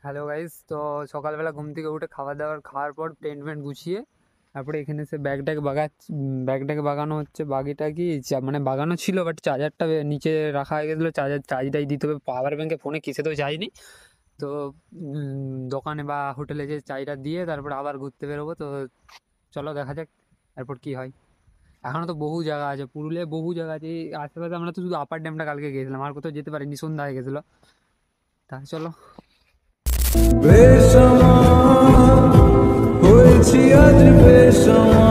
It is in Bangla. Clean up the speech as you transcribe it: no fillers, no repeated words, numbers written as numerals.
হ্যালো গাইস, তো সকালবেলা ঘুম থেকে উঠে খাওয়ার পর টেন্ট ফেন্ট গুছিয়ে তারপরে এখানে এসে ব্যাগটাকে বাগানো হচ্ছে। মানে বাগানো ছিল, বাট চার্জারটা নিচে রাখা হয়ে গেছিলো। চার্জটাই দিতে হবে পাওয়ার ব্যাঙ্কে, ফোনে কিসে তো যায়নি। তো দোকানে বা হোটেলে যে চার্জটা দিয়ে তারপরে আবার ঘুরতে বেরোবো। তো চলো দেখা যাক এরপর কি হয়। এখনো তো বহু জায়গা আছে, পুরুলিয়ায় বহু জায়গা আছে। এই আশেপাশে আমরা তো শুধু আপার ড্যামটা কালকে গেছিলাম, আর কোথাও যেতে পারিনি, সন্ধ্যা হয়ে গেছিলো। তা চলো। বেসমান হয়েছি আজ বেসমান।